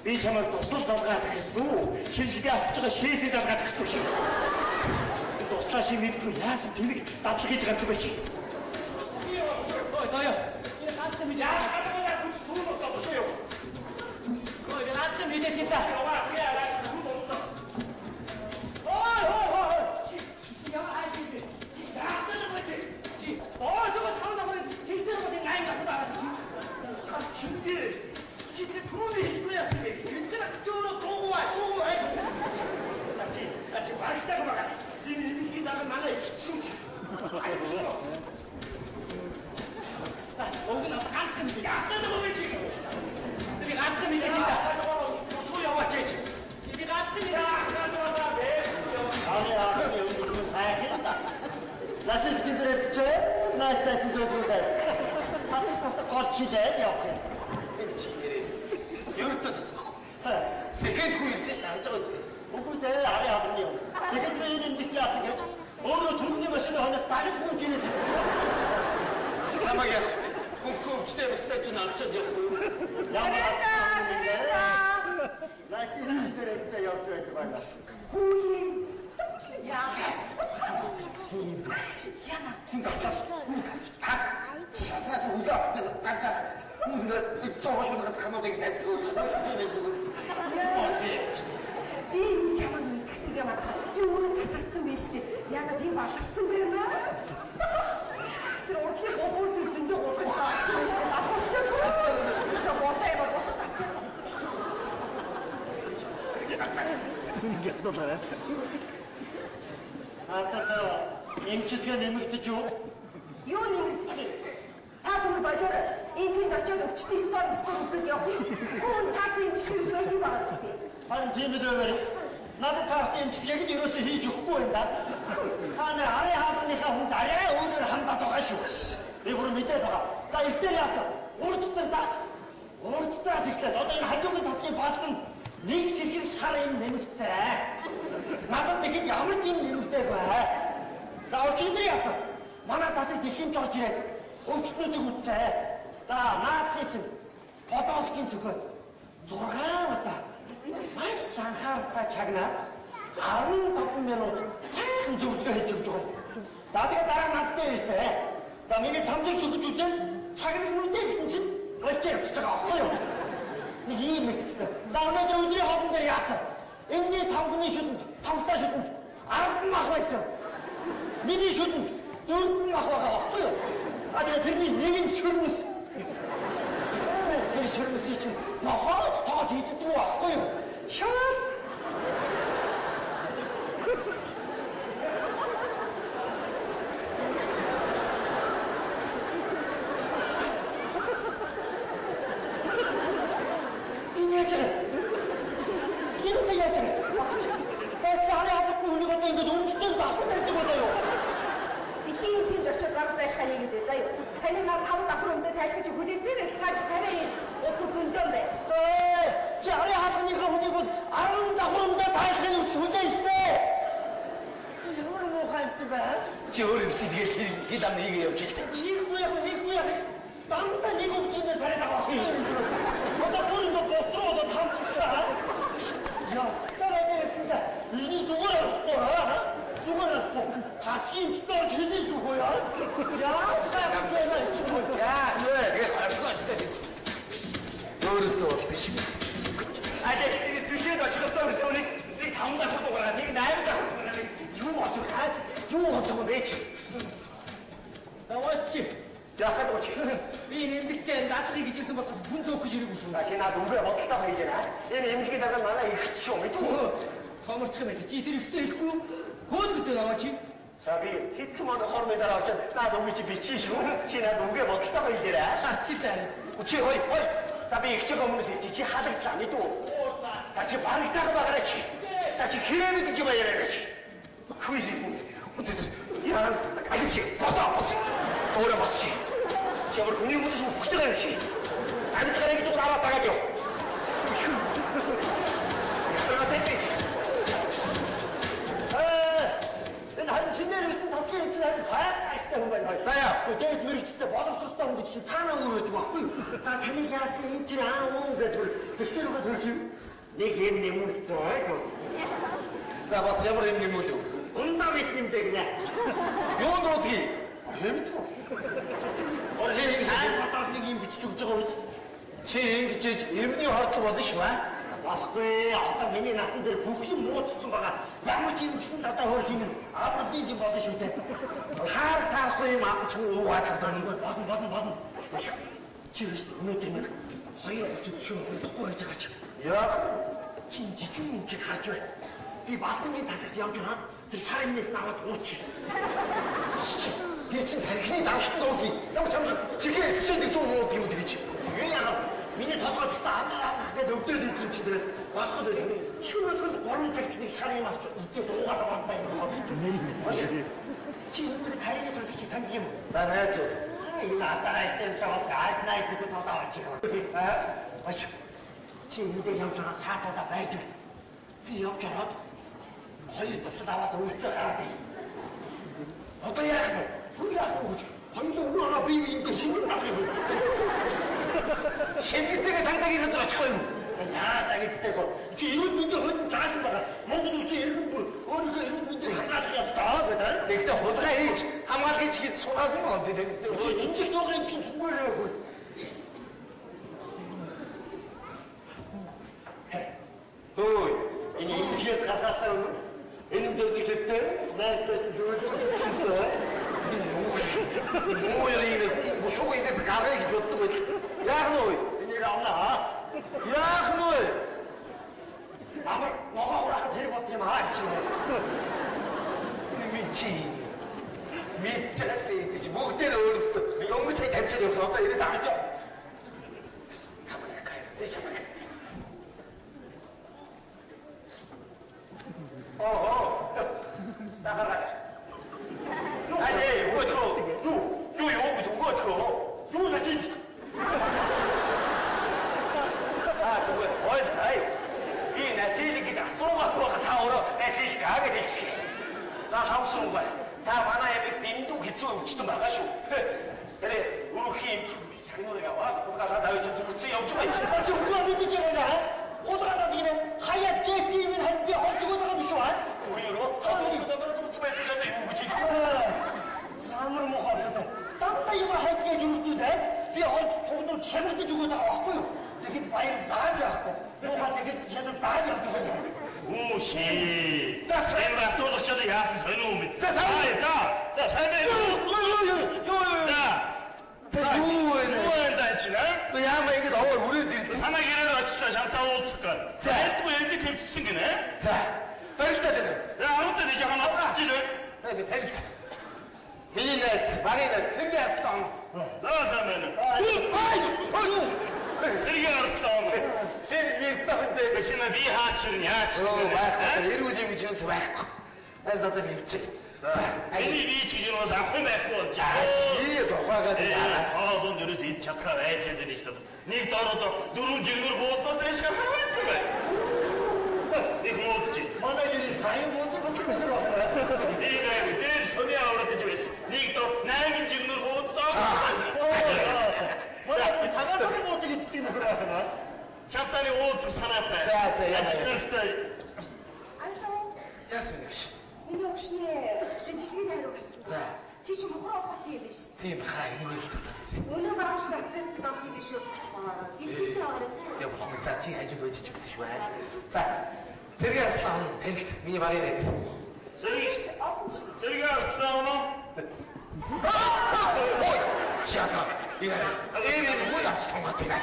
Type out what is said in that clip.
Би чамайг тусал залгаадах гэсэн үү? Шинжлэгээ авч байгаа шээсээ залгаадах гэсэн үү? Туслаа чи мэдгүй яасан тэмэг дадлаг хийж гардаг байж. Ой, даяа. Энэ ганцхан мэдээ. Яа, хүч сүүл болчихсон юу? Ой, ганцхан мэдээ тийм та. 오늘 나도 깜짝 놀랐어. 야, 너무 왜 지금? 우리 깜짝 놀랐다. 소야 왔지? 우리 깜짝 놀랐다. 아니야, 여기 좀 사야겠다. 나스 김드레트체, 나스는 저도데. 다스 거치대 옆에. 지혜리. 열떠서. 세컨드 구일째 다 저거. 오고대 아래 하더니요. 이게 왜 이런 짓이 하시게? 오늘 두분이 마시는 하나 다시 구지네. 사막이야. 그 지대에 살지 않았죠, 잘했다, 잘했다. 나스 김드레트체 옆에 봐라. 호인. 야. 가서 우리가 깜짝 무슨 저거쇼 가면 되겠네. 이 자만 taktiga 맡아. 이 오늘 тасарсан биш үү? Яна би баларсан байна. Тэр урдлын гофор төр зөндөө гурган шаасан биш үү? Тасарчаад байна. Өстө ботой ба босоо тасгал. Гятдаа. Атаа эмчилгээ нэмэгдэж юу? Юу нэмэгдэх? Та зүгээр бодоор энэнд очиод өвчтөний стори өгдөж явах юм. Хүн таарсан эмчилгээ гэж байдаг юм байна үстэй. Харин тийм үү? Надад таарсан эмчилгээг нь ерөөсөө хийж өгөхгүй юм да. Та нэр арай хаалганыхаа хүнд арай өөрөөр хандаад байгаа шүү. Би бүр мэдээд байгаа. За ихтэй яасан? Урдтар да. Урдтараас ихтэй. Одоо энэ хажуугийн тасгийн баатанд нэг ширхэг шар юм нэмэгцээ. Надад тэгэхэд ямар ч юм нэмэгдээ бай. За өчигдөр яасан? Манай тасыг дэлхийн жорж ирээд өвчтнүүдийг үтсээ. За наадхыг чинь подоолкын сөхөд 6 удаа маш анхааралтай чагнаад 15 минут сайхан зөвлөгөө хийж өгч байгаа. За тэгээ дараа надтай ирсэн. За миний цамцыг сөхөж үзэн чагнах нүдэ гэсэн чинь болчих явчихж байгаа аахгүй юу? Нэг ийм мэдчихсэн. За өнөөдөр өдрийн хоолн дээр яасан? Энэний тавганы шүдэнд, тавтай шүдэнд 10 мах байсан. Миний шүдэнд 4 мах байгаа аахгүй юу? А тэгээ тэрний нэг нь шөрмөс. Тэр шөрмөсийг чинь нохооч тоож иддэг үү аахгүй юу? Шаад. Энэ яаж вэ? Энэ яаж вэ? Тэд арай хадахгүй хүнийг одоо ингэж өмсдөг давхар байдаг болоо юу? Итийн тэнд очиод зар зайлхаа хийгээд заяа. Таны наа 5 давхар өмдөө тайлхаж хүлээсээр цааш тарай ус зөндөө бай. Чи арай хаалганыхаа хүнийг бол 10 давхар өмдөө тайлхахын хүлээн штэ. Ямар муухай юм бэ? Чи өөрөө тэгээд хил ам нэгээ явж илтэй. Хийхгүй яах. Дандаа нэг өгдөнөр тариад авах юм. Одоо бүрэн боцроо одоо хамчихсан. Ястараа гэдэг. Энийг зүгээр авахгүй аа. Зүгээр авахгүй. Хасхийн доор хэлээ шүү хөө яа. Яаж гайхаж байна чи юу? Яа, нөө тэгээс харсан штэ. Өөрөөсөө болтой шиг. Тэгээд сүлээд очихдоо өрсөв нэг 5 дахь дугаараа нэг 8 дахь дугаараа юу болчих хаад юу болчих вэ чи? Даваач чи. Яхад очи. Би нэмлэгчээ дадлыг гэж ирсэн болохоос хүн төөхөж ирээгүй шүү. Чи наад үгүй бодолтой хоёраа. Энэ нэмлэгийн дараа манай ихч шүү мэдгүй. Томорчих юм байл. Чи тэр ихтэй хэлэхгүй. Хөөсгөтэй намаа чи. За би хэдхэн манай хормын дараа очиад наад үгүй чи бичиж шүү. Чи наад үгүй бодолтой хоёраа. Шарчилаа. Чи хой. За би ихчээ өмнөөс чи халагдлаа мэдгүй. За чи баригтайгаа байгаарай чи. За чи хэрэг гэж баяраа чи. Хүй. Яа, алич босоо. Өөрөө босч. Чи ямар хүний хүмүүс үхэж байгаа юм чи. Амьд гараа гэж араас тагаад яв. Энэ хань шинээр ирсэн тасгийн юм чи сайн хайртай хүн байна. За яа. Дээд мэрэгчтэй боловсролтой хүн гэж чинь цаанаа өрөөдөг байхгүй юу? За таныг яасан юм тэр гэдэг тэгсэр өгöd хөрх юм. Нэг юм нэмүүлцээ. За бас ямар юм нэмүүлв? Ундаа бит нэмдэг нэ. Юунд дуудгийг? Хэмтв. Чи ингэж батал нэг юм бичиж өгч байгаа үед чи ингэж эрдний хордлого болно шүү аа. болохгүй. Одоо миний насан дээр бүх юм муудсан байгаа. Ямар ч юм гэсэн одоо хөр хийнэ. Авралын юм болно шүү дээ. Таарахгүй юм авч уугаад бодно. Чи өст өнөөдөр нэг хоёр очиж шүү болохгүй байж байгаа ч. Яа. Чи жижиг юм чи харж бай. Би Балтамгийн тасагт явж байгаа. Тэр сар юмнээс наваад ууч. Тэр чин тархины давшин дуудгийг ямар ч юм шиг чихээ эсгшээд нэг зүүн мууд юм гэж. Юу яагаад миний толгойч гэсэн амнаа гэдэг өвдөөл идэх юм чи тэр болоход шүүнээс гурван цагт нэг шар юм авч идээд уугаад байгаа юм байна. Чи өндөр тархины суулгыг чи танд юм. За найз уу. Энэ атарайтай бас айднайд нэг толгой авчих. Баш. Чи энэ дээр явж байгаа саатуудаа байж байна. Би явж ороод хоёр тусал аваад өвцөө гараад ий. Одоо яах вэ? Юу яах вэ гэж? Хоёулаа өнөөрөө бие биендээ шингэн зах юм. Шингэтэйгээ цагдаагийн газар очих юм. Яа дагицтэй гоо. Чи эрүүл мэндийн хөлн заасан байгаа. Монгол улсын иргэн бүр өөрийнхөө эрүүл мэндийг хамгаалах ёстой гэдэг. Нэгдээ хулгай хийж хамгаалгыг хийж сураад юм аа. Чи инжих дуугын юм чинь сүгээрээ хөл. Ой, Энэ инглиз гаргасан юм. Энэ дөрөв хэрэгтэй. Найстас зүйлүүд үзсэн. Муу ярина. Бушуу эндээс гаргая гэж боддог байл. Яах нь вэ? Энийг авна аа. Яах нь вэ? Амар ногоо урахад хэрэг болт юм аа чи. Мичи. Мэдчихэж л идэж бүгдээр өөрөөсөө өнгө сая тавьчихад явсан. Одоо ирээд аваад. Камера кайртай шамаа. 나가라. 아니, 뭐죠? 요, 뭐죠? Юу нэсэж? 저거 얼차이. 이 나시리 гэж асуугаахгүй та өөрөө на시리 гаагээд хэлчихлээ. За хавсан гоо. Та манай ямиг бинду хэцүү өвчтөн байгаа шүү. Тэр өрөхийн юм чи цагнуурыг аваад хулгайлаад авч зүгцэн явж байгаа юм. Чи хураа мэдэж байгаа наа? Хулгайлаад ийм хаяад гээч юм харин би олж өгöd байгаа юм шүү аа. Үерөө хавыг дотроо зүгцэн байсан ч одоо юу гэж хэлэх вэ? Ямар мохоостой. Дандаа юм хайдгээд өрдүүлээ. Би олж цугнууд хямрдаж өгöd байгаа байхгүй юу? Тэгэхэд баяр зааж байхгүй. Юугаа тэгэхэд чадаа зааж явж байгаа юм. Үши. Энэ батуулагчдыг яасан сонир юм бэ? За сайн. За сайн байна. За юу вэ? юу энэ дайчна? Яамаа ингэж овоо үрээд ирдэ. Танаа гэрээр очлоо шантаа уулзах гээд. За. Айлтгүй энийг тэмцсэн гинэ. За. Баярлалаа тань. Арууд нэг жоохон авчихж байна. Найс тарилт. Миний найз, багийн найз сэргээ арслан. Лаасан байна. Сэргээ арслан. Тэр ярьтаахтай. Бишина би хаачин яач. Байхгүй. Эрүүл юм гэж юус байхгүй. Найз надад хөвчих. За. Эний би ч гэж бас авах байхгүй болж Чи тухайгаад яараа. Хоолунд ерөөс ид чадхаа байж байгаа юм шүү дээ. Нэг дороо дөрвөн жигнэр бууснаас дэш хаваацсан бай. Их модч. Манай гэрээ сайн бууцах болох юм байна. Дээр сони аваад байсан. Нэг дор 8 жигнэр бууцсан. Манай гэрээ цагаан бууцах гэдэг юм байна. Чамтаны уулзах санаатай. За, яа. Алло. Яасан гэж. Миний өгшний шинжилгээний хариу гарсан. За. Чи ч мохроо фото юм биш. Тийм хаа энэ л тутагсан. Өнөө маргааш операцид орох юм биш үү? Бэлтгэлтэй байгаа зэ. Яг болох юм. За чи хажууд байж ч юмсан шүү аа. За. Сэргээ арслан танил миний багийн найз. Сэргээ арслан уу? Ой! Чата. Яа. Энэ юу л ачтан гот байна.